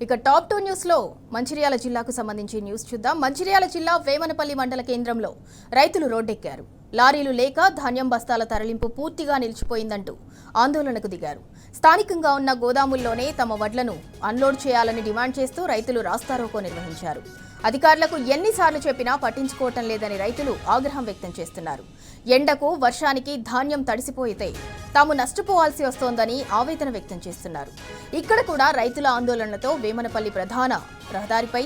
ఇక top 2 news లో మంచిర్యాల జిల్లాకు సంబంధించి న్యూస్ చూద్దాం. మంచిర్యాల జిల్లా వేమనపల్లి మండల కేంద్రంలో రైతులు రోడ్డెక్కారు. లారీలు లేక ధాన్యం బస్తాల తరలింపు పూర్తిగా నిలిచిపోయిందంటూ ఆందోళనకు దిగారు. స్థానికంగా ఉన్న గోదాముల్లోనే తమ వడ్లను అన్లోడ్ చేయాలని డిమాండ్ చేస్తూ రైతులు రాస్తారోకో నిర్వహించారు. అధికారులకు ఎన్నిసార్లు చెప్పినా పట్టించుకోవటం లేదని రైతులు ఆగ్రహం వ్యక్తం చేస్తున్నారు. ఎండకు వర్షానికి ధాన్యం తడిసిపోయితే తాము నష్టపోవాల్సి వస్తోందని ఆవేదన వ్యక్తం చేస్తున్నారు. ఇక్కడ కూడా రైతుల ఆందోళనలతో వేమనపల్లి ప్రధాన రహదారిపై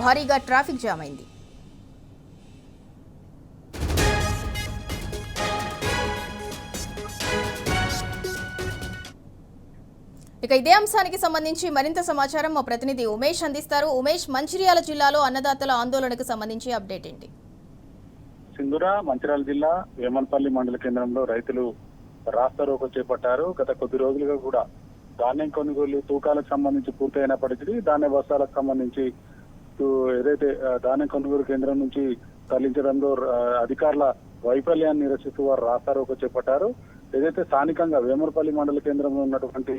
భారీగా ట్రాఫిక్ జామ్ అయింది. ఇక ఇదే అంశానికి సంబంధించి మరింత సమాచారం మా ప్రతినిధి ఉమేష్ అందిస్తారు. ఉమేష్, మంచిర్యాల జిల్లాలో అన్నదాతల ఆందోళనకు సంబంధించి అప్డేట్ ఏంటి? సింధూర, మంచిర్యాల జిల్లా వేమనపల్లి మండల కేంద్రంలో రైతులు రాస్తారోకో చేపట్టారు. గత కొద్ది రోజులుగా కూడా ధాన్యం కొనుగోలు తూకాలకు సంబంధించి పూర్తయినప్పటికీ ధాన్య బస్తాలకు సంబంధించి ఏదైతే ధాన్యం కొనుగోలు కేంద్రం నుంచి తరలించడంలో అధికారుల వైఫల్యాన్ని నిరసిస్తూ వారు రాస్తారోకో చేపట్టారు. ఏదైతే స్థానికంగా వేమనపల్లి మండల కేంద్రంలో ఉన్నటువంటి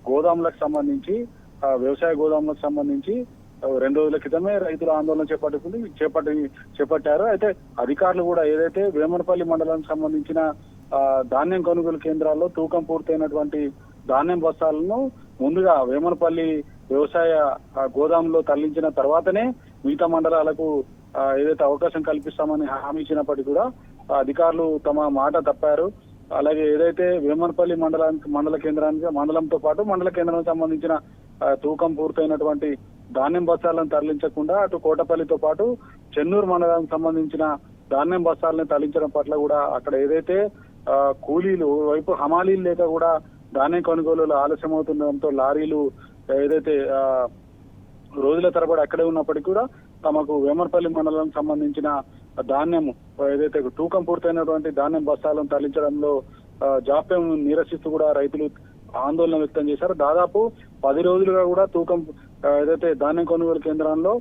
గోదాములకు సంబంధించి వ్యవసాయ గోదాములకు సంబంధించి 2 రోజుల క్రితమే రైతుల ఆందోళన చేపట్టారు. అయితే అధికారులు కూడా ఏదైతే వేమనపల్లి మండలానికి సంబంధించిన ధాన్యం కొనుగోలు కేంద్రాల్లో తూకం పూర్తయినటువంటి ధాన్యం బస్తాలను ముందుగా వేమనపల్లి వ్యవసాయ గోదాములో తరలించిన తర్వాతనే మిగతా మండలాలకు ఏదైతే అవకాశం కల్పిస్తామని హామీ ఇచ్చినప్పటికీ కూడా అధికారులు తమ మాట తప్పారు. అలాగే ఏదైతే వేమనపల్లి మండల కేంద్రానికి మండలంతో పాటు మండల కేంద్రానికి సంబంధించిన తూకం పూర్తయినటువంటి ధాన్యం బస్తాలను తరలించకుండా అటు కోటపల్లితో పాటు చెన్నూరు మండలానికి సంబంధించిన ధాన్యం బస్తాలను తరలించడం పట్ల కూడా అక్కడ ఏదైతే కూలీలు వైపు హమాలీలు లేక కూడా ధాన్యం కొనుగోలు ఆలస్యం అవుతుండడంతో లారీలు ఏదైతే రోజుల తరబడి అక్కడే ఉన్నప్పటికీ కూడా తమకు వేమనపల్లి మండలానికి సంబంధించిన ధాన్యం ఏదైతే తూకం పూర్తయినటువంటి ధాన్యం బస్తాలను తరలించడంలో జాప్యం నిరసిస్తూ కూడా రైతులు ఆందోళన వ్యక్తం చేశారు. దాదాపు 10 రోజులుగా కూడా తూకం ఏదైతే ధాన్యం కొనుగోలు కేంద్రంలో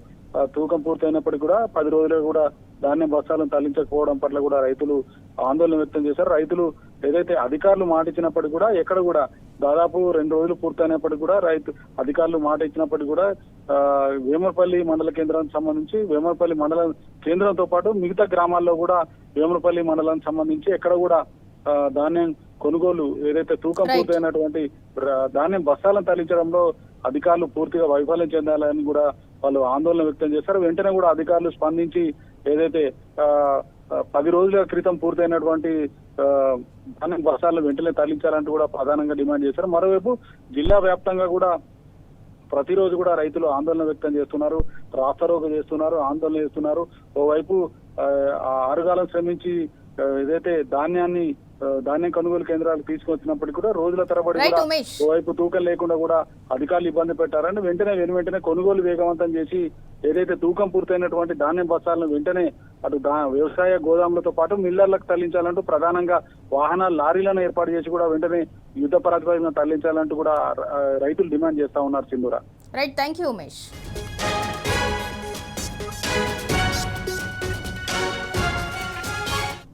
తూకం పూర్తయినప్పటికీ కూడా 10 రోజులుగా కూడా ధాన్యం బస్తాలను తరలించకపోవడం పట్ల కూడా రైతులు ఆందోళన వ్యక్తం చేశారు. రైతులు ఏదైతే అధికారులు మాట ఇచ్చినప్పటికీ కూడా ఎక్కడ కూడా దాదాపు 2 రోజులు పూర్తయినప్పటికీ కూడా అధికారులు మాట ఇచ్చినప్పటికీ కూడా వేమనపల్లి మండల కేంద్రానికి సంబంధించి వేమనపల్లి మండల కేంద్రంతో పాటు మిగతా గ్రామాల్లో కూడా వేమనపల్లి మండలానికి సంబంధించి ఎక్కడ కూడా ధాన్యం కొనుగోలు ఏదైతే తూకం పూర్తయినటువంటి ధాన్యం బస్తాలను తరలించడంలో అధికారులు పూర్తిగా వైఫల్యం చెందాలని కూడా వాళ్ళు ఆందోళన వ్యక్తం చేశారు. వెంటనే కూడా అధికారులు స్పందించి ఏదైతే 10 రోజుల క్రితం పూర్తయినటువంటి ధాన్యం బస్తాలను వెంటనే తరలించాలంటూ కూడా ప్రధానంగా డిమాండ్ చేశారు. మరోవైపు జిల్లా వ్యాప్తంగా కూడా ప్రతిరోజు కూడా రైతులు ఆందోళన వ్యక్తం చేస్తున్నారు, రాస్తారోకో చేస్తున్నారు, ఆందోళన చేస్తున్నారు. ఓవైపు ఆరుగాలం శ్రమించి ఏదైతే ధాన్యం కొనుగోలు కేంద్రాలకు తీసుకొచ్చినప్పటికీ కూడా రోజుల తరబడి కూడా ఓవైపు తూకం లేకుండా కూడా అధికారులు ఇబ్బంది పెట్టారని వెంటనే కొనుగోలు వేగవంతం చేసి ఏదైతే తూకం పూర్తయినటువంటి ధాన్యం బస్తాలను వెంటనే అటు వ్యవసాయ గోదాములతో పాటు మిల్లర్లకు తరలించాలంటూ ప్రధానంగా వాహనాలు లారీలను ఏర్పాటు చేసి కూడా వెంటనే యుద్ధ ప్రాతిపదికన తరలించాలంటూ కూడా రైతులు డిమాండ్ చేస్తా ఉన్నారు. సింధూర. Right, thank you Umesh.